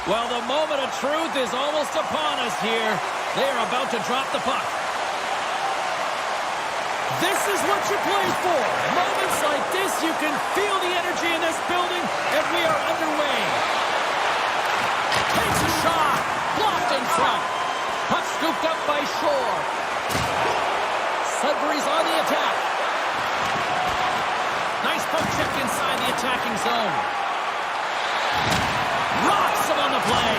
Well, the moment of truth is almost upon us here. They are about to drop the puck. This is what you play for. Moments like this, you can feel the energy in this building, and we are underway. Takes a shot. Blocked in front. Puck scooped up by Shore. Sudbury's on the attack. Nice puck check inside the attacking zone. Rocks him on the play.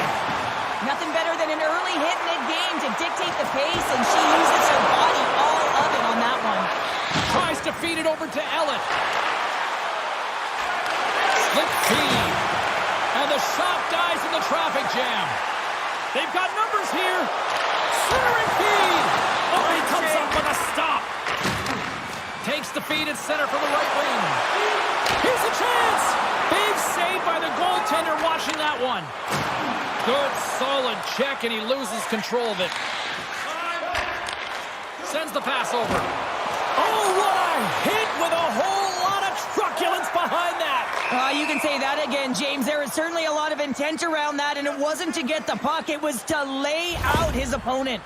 Nothing better than an early hit mid-game to dictate the pace, and she uses her body all of it on that one. Tries to feed it over to Ellett. Slip feed. And the shot dies in the traffic jam. They've got numbers here. Centering feed. Oh, he comes up with a stop. Takes the feed at center from the right wing. Here's a chance. Big save by the goaltender watching that one. Good, solid check, and he loses control of it. Sends the pass over. Oh, what a hit with a whole lot of truculence behind that. You can say that again, James. There is certainly a lot of intent around that, and it wasn't to get the puck. It was to lay out his opponent.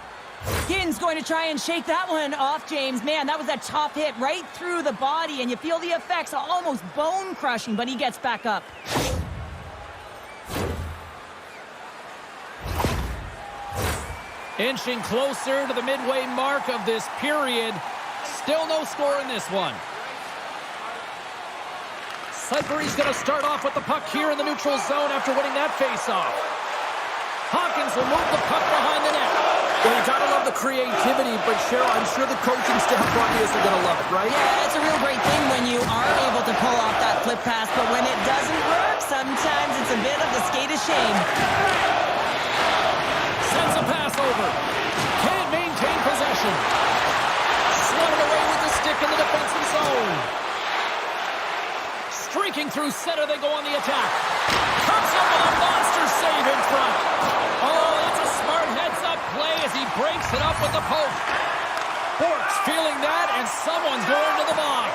Ginn's going to try and shake that one off, James. Man, that was a tough hit right through the body, and you feel the effects, almost bone-crushing, but he gets back up. Inching closer to the midway mark of this period. Still no score in this one. Sudbury's going to start off with the puck here in the neutral zone after winning that face-off. Hawkins will move the puck behind the net. Well, you gotta love the creativity, but Cheryl, I'm sure the coaching staff obviously gonna love it, right? Yeah, it's a real great thing when you are able to pull off that flip pass, but when it doesn't work, sometimes it's a bit of the skate of shame. Sends a pass over. Can't maintain possession. Slotted away with the stick in the defensive zone. Streaking through center, they go on the attack. Comes up with a monster save in front. Oh, that's a smart heads-up play as he breaks it up with the poke. Bork's feeling that, and someone's going to the box.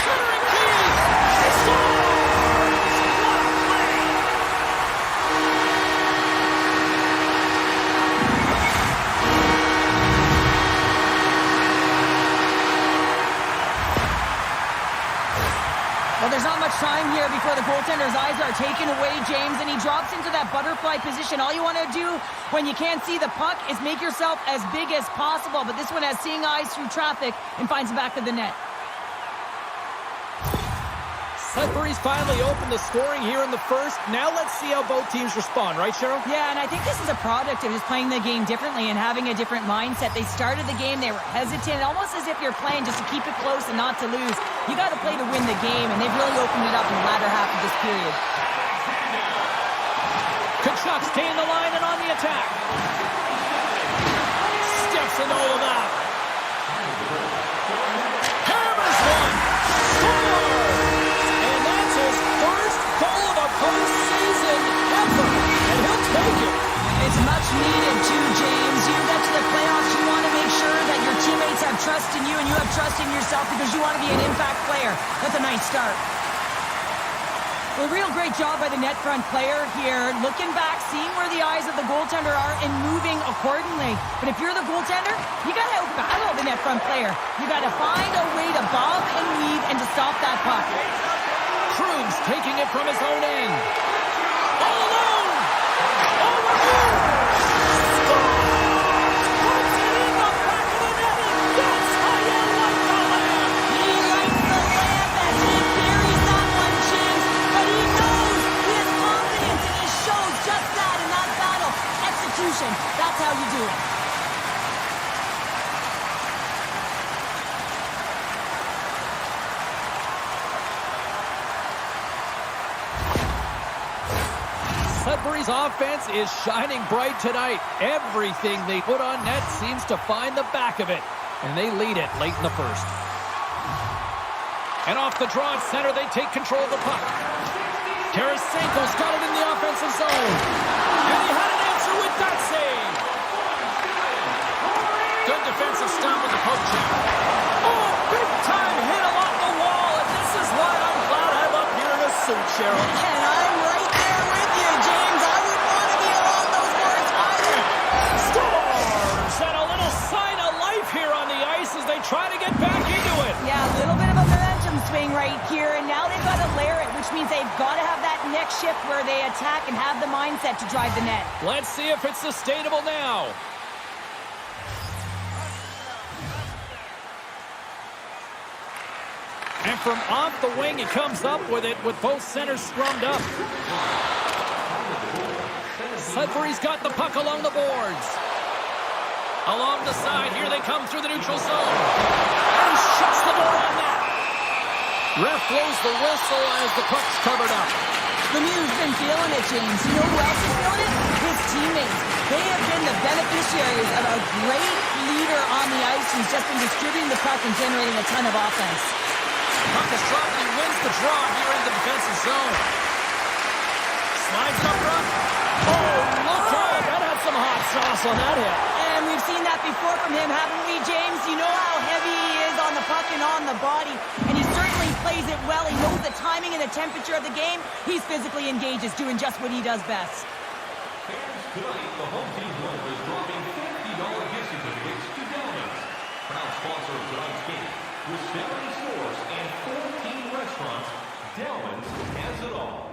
Centering feed. Scores! What a play! Well, there's not much time here before the goaltender's eyes are taken away, James, and he drops into that butterfly position. All you want to do when you can't see the puck is make yourself as big as possible, but this one has seeing eyes through traffic and finds the back of the net. Sudbury's finally opened the scoring here in the first. Now let's see how both teams respond, right, Cheryl? Yeah, and I think this is a product of just playing the game differently and having a different mindset. They started the game, they were hesitant, almost as if you're playing just to keep it close and not to lose. You got to play to win the game, and they've really opened it up in the latter half of this period. Kachuk's gained the line and on the attack. Steps into all of that. Hammers one. Scores! And that's his first goal of a postseason effort. And he'll take it. It's much needed too, James. You get to the playoffs, you want to make sure that your teammates have trust in you and you have trust in yourself because you want to be an impact player. That's a nice start. Well, a real great job by the net front player here. Looking back, seeing where the eyes of the goaltender are and moving accordingly. But if you're the goaltender, you got to out-battle net front player. You got to find a way to bob and weave and to stop that puck. Krug's taking it from his own end. All alone! Overboard! Puts it in the back of the net, and that's how you like the lamb! He likes the lamp as he carries that one, James. But he knows he has confidence, and he shows just that in that battle. Execution, that's how you do it. Sudbury's offense is shining bright tonight. Everything they put on net seems to find the back of it, and they lead it late in the first. And off the draw at center, they take control of the puck. Tarasenko's got it in the offensive zone. And he had an answer with that save. Good defensive stop with the poke check. Oh, big time hit along the wall, and this is why I'm glad I'm up here in a suit, Cheryl. And I'm right there with you, James. I wouldn't want to be along those boards either. Scores! And a little sign of life here on the ice as they try to get back into it. Yeah, a little bit of a momentum swing right here, and now they've got to layer it, which means they've got to have that next shift where they attack and have the mindset to drive the net. Let's see if it's sustainable now. And from off the wing, he comes up with it with both centers scrummed up. Sudbury's got the puck along the boards. Along the side, here they come through the neutral zone. And he shuts the door on that. Ref blows the whistle as the puck's covered up. Lemieux's been feeling it, James. You know who else is feeling it? His teammates. They have been the beneficiaries of a great leader on the ice who's just been distributing the puck and generating a ton of offense. Puck is dropped and he wins the draw here in the defensive zone. Slides it up front. Oh, look out. That had some hot sauce on that hit. And we've seen that before from him, haven't we, James? You know how heavy he is on the puck and on the body, and he certainly plays it well. He knows the timing and the temperature of the game. He's physically engaged, is doing just what he does best. Tonight, the home team winner is dropping $50 gift certificates to Delman's. Proud sponsor of tonight's game. With 70 stores and 14 restaurants, Delman's has it all.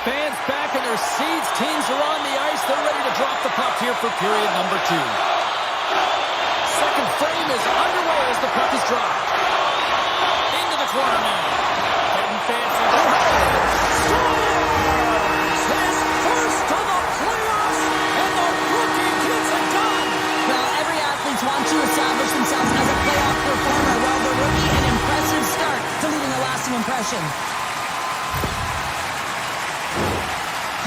Fans back in their seats. Teams are on the ice. They're ready to drop the puck here for period number 2. Second frame is underway as the puck is dropped. Into the corner now. Getting fancy. Scores! His first of the playoffs, and the rookie gets it done. Well, every athlete wants to establish themselves as a playoff performer. Well, the rookie, an impressive start to leaving a lasting impression.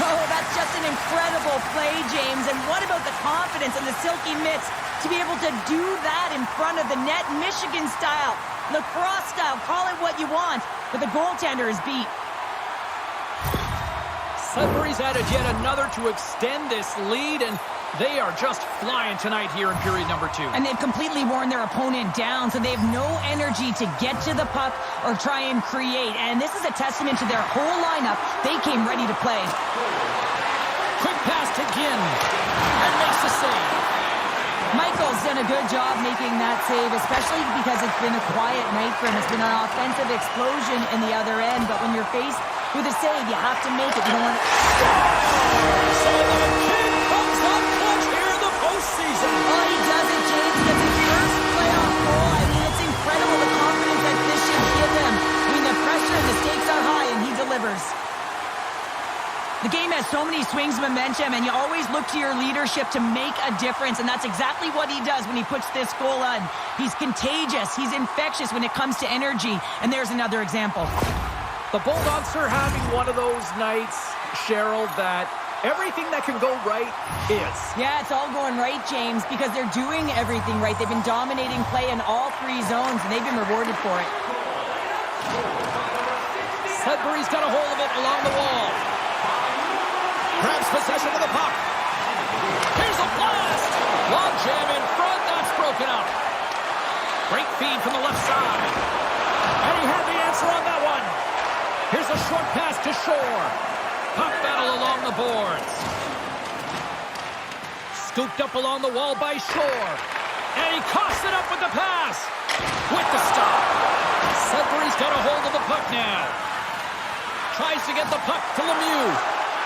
Oh, that's just an incredible play, James. And what about the confidence and the silky mitts to be able to do that in front of the net, Michigan style, lacrosse style, call it what you want, but the goaltender is beat. Sudbury's added yet another to extend this lead, and they are just flying tonight here in period number 2. And they've completely worn their opponent down, so they have no energy to get to the puck or try and create. And this is a testament to their whole lineup. They came ready to play. Quick pass to Ginn, and makes the save. Michael's done a good job making that save, especially because it's been a quiet night for him. It's been an offensive explosion in the other end, but when you're faced with a save, you have to make it. You don't want to... So the kid comes up clutch here in the postseason. Oh, he does it, James. He gets his first playoff goal. I mean, it's incredible the confidence that this should give him. I mean, the pressure and the stakes are high, and he delivers. The game has so many swings of momentum, and you always look to your leadership to make a difference, and that's exactly what he does when he puts this goal on. He's contagious. He's infectious when it comes to energy, and there's another example. The Bulldogs are having one of those nights, Cheryl, that everything that can go right is. Yeah, it's all going right, James, because they're doing everything right. They've been dominating play in all 3 zones, and they've been rewarded for it. Sudbury's got a hold of it along the wall. Grabs possession of the puck. Here's a blast. Long jam in front. That's broken up. Great feed from the left side. And he had the answer on that one. Here's a short pass to Shore. Puck battle along the boards. Scooped up along the wall by Shore. And he coughs it up with the pass. With the stop. Sudbury's got a hold of the puck now. Tries to get the puck to Lemieux.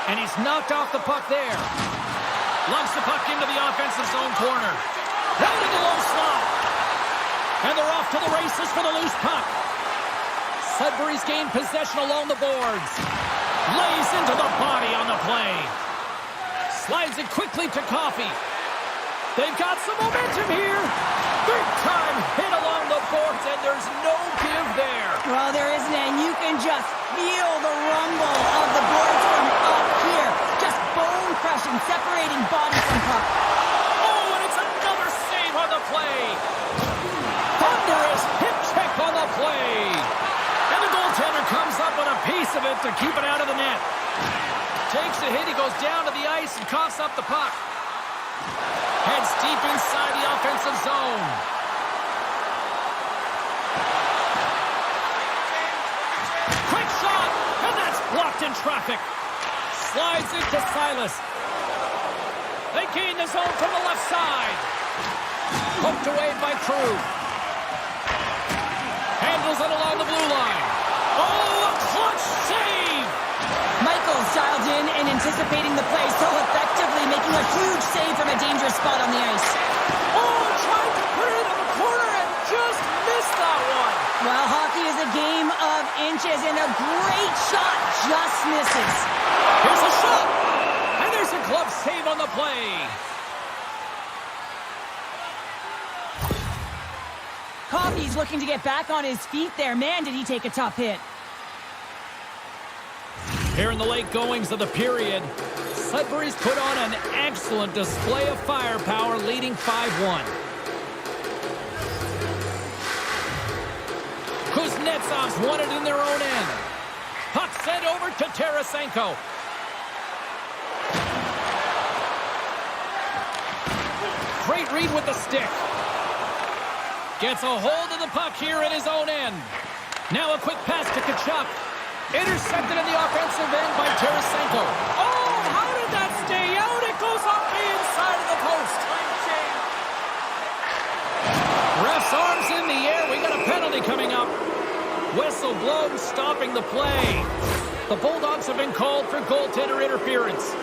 And he's knocked off the puck there. Lumps the puck into the offensive zone corner. Right in the low slot. And they're off to the races for the loose puck. Sudbury's gained possession along the boards. Lays into the body on the play. Slides it quickly to Coffey. They've got some momentum here. Big time hit along the boards, and there's no give there. Well, there isn't, and you can just feel the rumble of the boards from up here. Just bone-crushing, separating body from puck. Oh, and it's another save on the play. Thunderous hip check on the play. And the goaltender comes up with a piece of it to keep it out of the net. Takes a hit, he goes down to the ice and coughs up the puck. Heads deep inside the offensive zone. Quick shot, and that's blocked in traffic. Slides it to Silas. They gain the zone from the left side. Hooked away by Crew. Handles it along the blue line. Oh, a clutch save! Michael's dialed in and anticipating the play so effectively, making a huge save from a dangerous spot on the ice. Oh, tried to put it in the corner and just missed that one. Well, hockey is a game of inches, and a great shot just misses. Here's a shot, and there's a glove save on the play. Coffey's looking to get back on his feet there. Man, did he take a tough hit. Here in the late goings of the period, Sudbury's put on an excellent display of firepower, leading 5-1. Kuznetsov's won it in their own end. Puck sent over to Tarasenko. Great read with the stick. Gets a hold of the puck here in his own end. Now a quick pass to Tkachuk. Intercepted in the offensive end by Tarasenko. Oh, how did that stay out? It goes off the inside of the post. Ref's arms in the air. We got a penalty coming up. Whistle blown, stopping the play. The Bulldogs have been called for goaltender interference.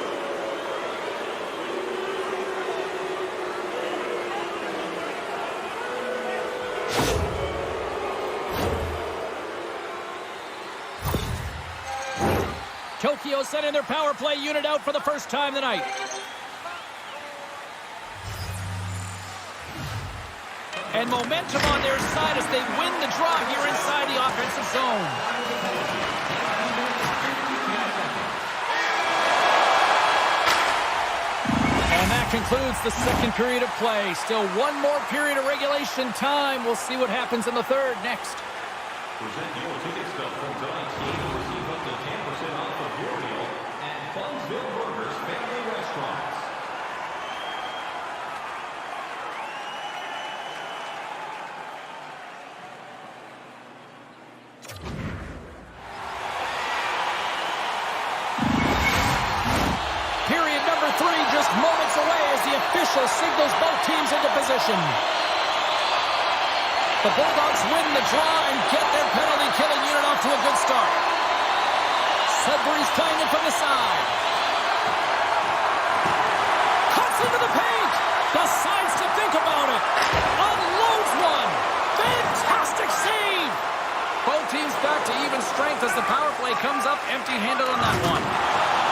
Tokyo sending their power play unit out for the first time tonight. And momentum on their side as they win the draw here inside the offensive zone. And that concludes the second period of play. Still one more period of regulation time. We'll see what happens in the third next. Present your ticket stub from tonight's game and receive up to 10% off of your meal at Funsville Burgers Family Restaurants. Period number 3 just moments away as the official signals both teams into position. The Bulldogs win the draw and get their penalty-killing unit off to a good start. Sudbury's playing it from the side. Cuts into the paint. Decides to think about it. Unloads one. Fantastic save. Both teams back to even strength as the power play comes up empty-handed on that one.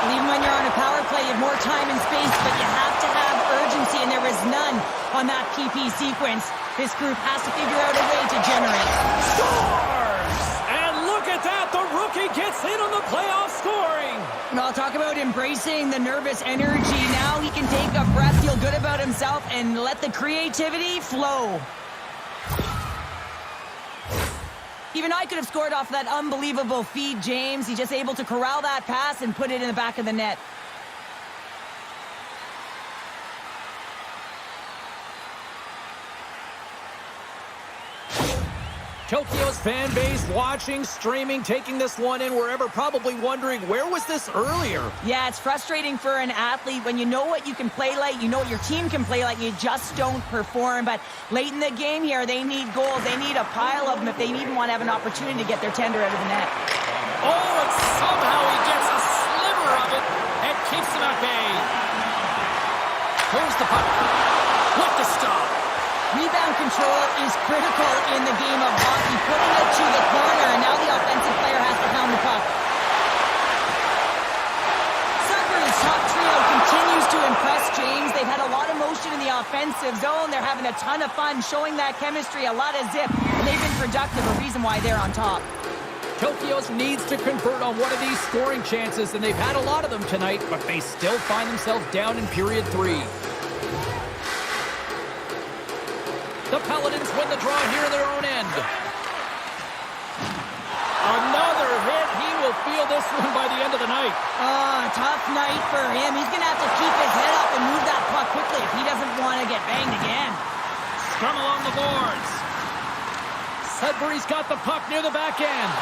And even when you're on a power play, you have more time and space, but you have to have urgency, and there was none on that PP sequence. This group has to figure out a way to generate. Scores! And look at that, the rookie gets in on the playoff scoring. And I'll talk about embracing the nervous energy. Now he can take a breath, feel good about himself, and let the creativity flow. Even I could have scored off that unbelievable feed, James. He's just able to corral that pass and put it in the back of the net. Tokyo's fan base watching, streaming, taking this one in wherever, probably wondering, where was this earlier? Yeah, it's frustrating for an athlete when you know what you can play like, you know what your team can play like, you just don't perform. But late in the game here, they need goals. They need a pile of them if they even want to have an opportunity to get their tender out of the net. Oh, and somehow he gets a sliver of it and keeps him at bay. Here's the puck. What the stop? Rebound control is critical in the game of hockey, putting it to the corner, and now the offensive player has to pound the puck. Sudbury's top trio continues to impress, James. They've had a lot of motion in the offensive zone. They're having a ton of fun, showing that chemistry, a lot of zip, and they've been productive, a reason why they're on top. Tokyo's needs to convert on one of these scoring chances, and they've had a lot of them tonight, but they still find themselves down in period 3. The Paladins win the draw here in their own end. Another hit. He will feel this one by the end of the night. Tough night for him. He's going to have to keep his head up and move that puck quickly if he doesn't want to get banged again. Scrum along the boards. Sudbury's got the puck near the back end.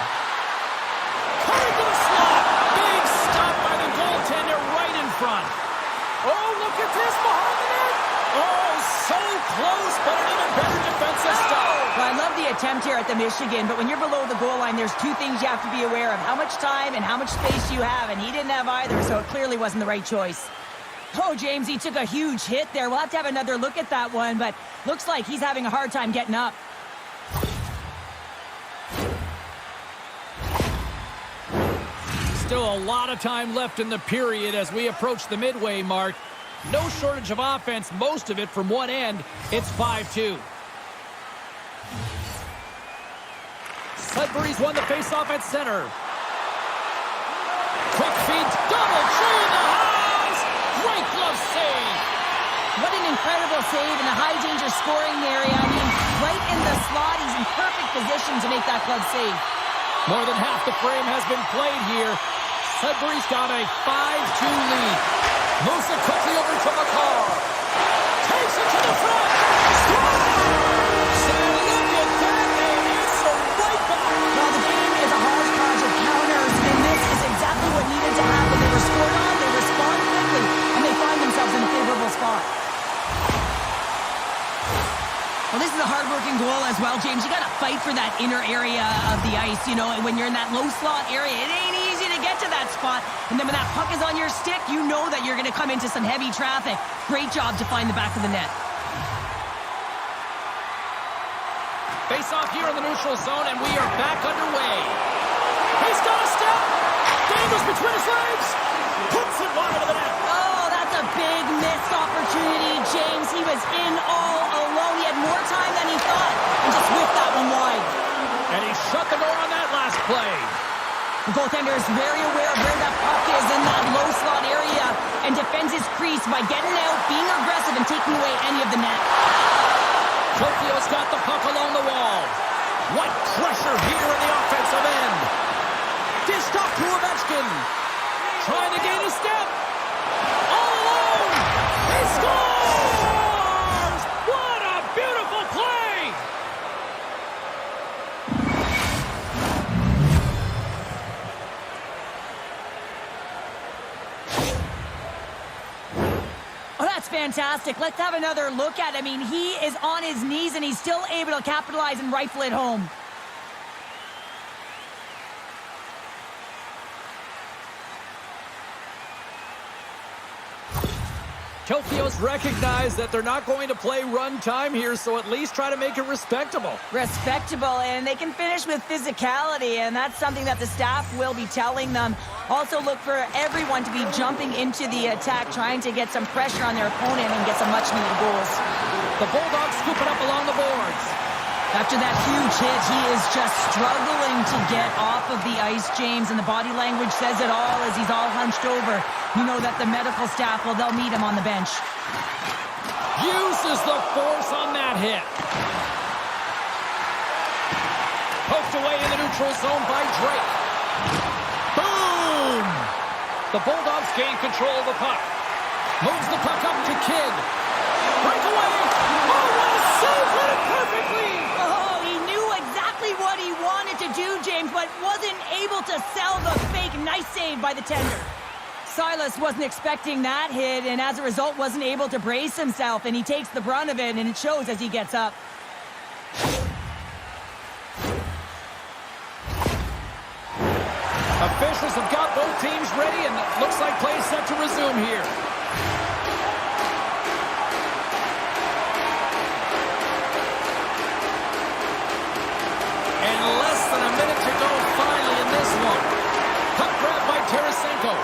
Coming to the slot. Big stop by the goaltender right in front. Oh, look at this behind the net. Oh, so close, but an even better defensive stop. Well, I love the attempt here at the Michigan, but when you're below the goal line, there's two things you have to be aware of. How much time and how much space you have, and he didn't have either, so it clearly wasn't the right choice. Oh, James, he took a huge hit there. We'll have to have another look at that one, but looks like he's having a hard time getting up. Still a lot of time left in the period as we approach the midway mark. No shortage of offense, most of it from one end. It's 5-2. Sudbury's won the faceoff at center. Quick feed, double tree in the house. Great glove save. What an incredible save in a high-danger scoring area. I mean, right in the slot. He's in perfect position to make that glove save. More than half the frame has been played here. Sudbury's got a 5-2 lead. Moves it quickly over to McCall. Takes it to the front. Scores! And look at that. They answer right back. Well, the game is a hodgepodge of counters, and this is exactly what needed to happen. They were scored on, they respond quickly, and they find themselves in a favorable spot. Well, this is a hard-working goal as well, James. You got to fight for that inner area of the ice, you know, and when you're in that low slot area, it ain't easy to get to that spot. And then when that puck is on your stick, you know that you're going to come into some heavy traffic. Great job to find the back of the net. Face off here in the neutral zone, and we are back underway. He's got a step. Dangerous between his legs. Puts it wide of the net. Oh, that's a big missed opportunity, James. He was in all alone. He had more time than he thought, and just whipped that one wide. And he shut the door on that last play. The goaltender is very aware of where that puck is in that low slot area and defends his crease by getting out, being aggressive, and taking away any of the net. Tokyo's got the puck along the wall. What pressure here in the offensive end. Dished off to Ovechkin. Trying to gain a step. All alone. He scores! What a beautiful play! Oh, that's fantastic. Let's have another look at it. I mean, he is on his knees, and he's still able to capitalize and rifle it home. Tokyo's recognized that they're not going to play run time here, so at least try to make it respectable. Respectable, and they can finish with physicality, and that's something that the staff will be telling them. Also look for everyone to be jumping into the attack, trying to get some pressure on their opponent and get some much-needed goals. The Bulldogs scoop it up along the boards. After that huge hit, he is just struggling to get off of the ice, James, and the body language says it all as he's all hunched over. You know that the medical staff, well, they'll meet him on the bench. Uses the force on that hit. Poked away in the neutral zone by Drake. Boom! The Bulldogs gain control of the puck. Moves the puck up to Kidd. Breakaway! Oh, what a save! Hit it perfectly! Oh, he knew exactly to do, James, but wasn't able to sell the fake. Nice save by the tender. Silas wasn't expecting that hit, and as a result wasn't able to brace himself, and he takes the brunt of it, and it shows as he gets up. Officials have got both teams ready, and it looks like play is set to resume here. And less than a minute to go finally in this one. Puck grab by Tarasenko.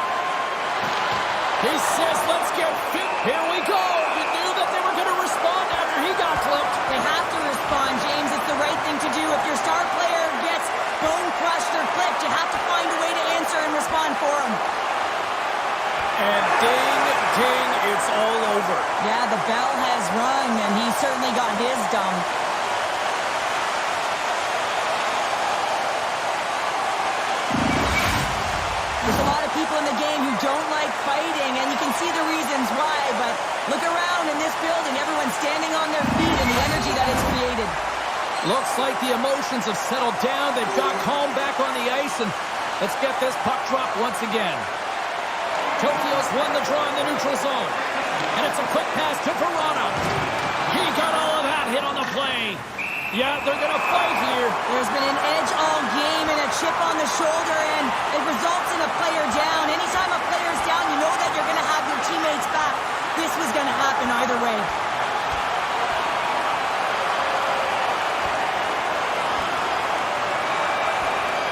He says, let's get fit. Here we go. You knew that they were going to respond after he got clipped. They have to respond, James. It's the right thing to do. If your star player gets bone crushed or clipped, you have to find a way to answer and respond for him. And ding, ding, it's all over. Yeah, the bell has rung, and he certainly got his done. There's a lot of people in the game who don't like fighting, and you can see the reasons why, but look around in this building. Everyone's standing on their feet, and the energy that it's created. Looks like the emotions have settled down. They've got calm back on the ice, and let's get this puck drop once again. Tokyo's won the draw in the neutral zone. And it's a quick pass to Verano. He got all of that hit on the play. Yeah, they're going to fight here. There's been an edge all game and a chip on the shoulder, and it results in a player down. Anytime a player's down, you know that you're going to have your teammates back. This was going to happen either way.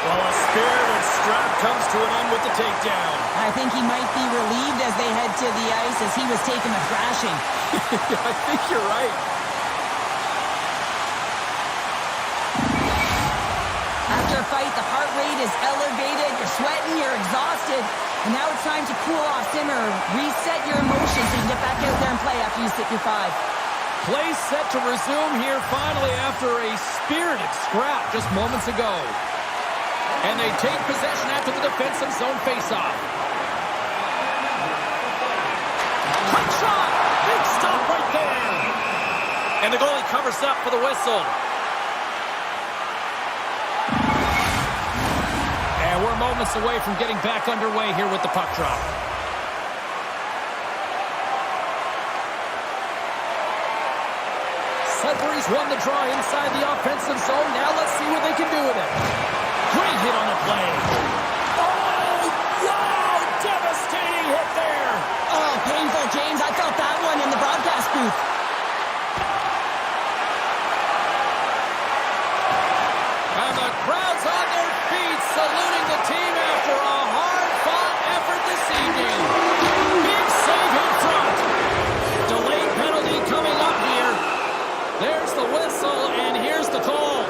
Well, a spirited strap comes to an end with the takedown. I think he might be relieved as they head to the ice as he was taking a thrashing. I think you're right. After a fight, the heart rate is elevated, you're sweating, you're exhausted, and now it's time to cool off, simmer, reset your emotions so you can get back out there and play after you sit your 5. Play set to resume here finally after a spirited scrap just moments ago. And they take possession after the defensive zone faceoff. Quick shot! Big stop right there! And the goalie covers up for the whistle. And we're moments away from getting back underway here with the puck drop. Sudbury's won the draw inside the offensive zone. Now let's see what they can do with it. Great hit on the play. Oh, wow! Devastating hit there. Oh, painful, James. I felt that one in the broadcast booth. And the crowd's on their feet, saluting the team after a hard-fought effort this evening. Big save in front. Delayed penalty coming up here. There's the whistle, and here's the call.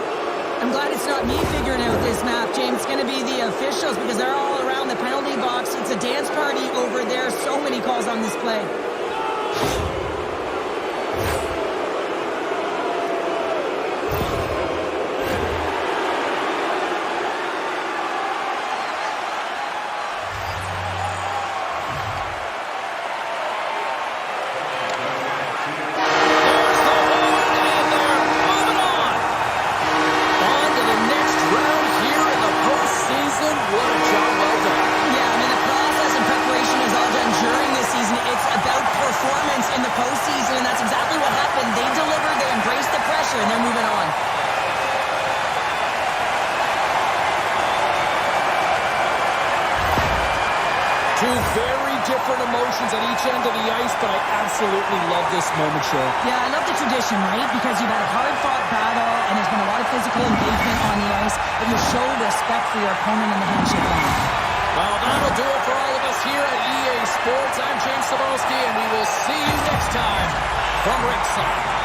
I'm glad it's not me figuring out this map, James. It's going to be the officials because they're all around the penalty box. It's a dance party over there. So many calls on this play. And they're moving on. Two very different emotions at each end of the ice, but I absolutely love this moment, Shore. Yeah, I love the tradition, right? Because you've had a hard-fought battle, and there's been a lot of physical engagement on the ice, but you show respect for your opponent in the handshake line. Well, that'll do it for all of us here at EA Sports. I'm James Cebulski, and we will see you next time from ringside.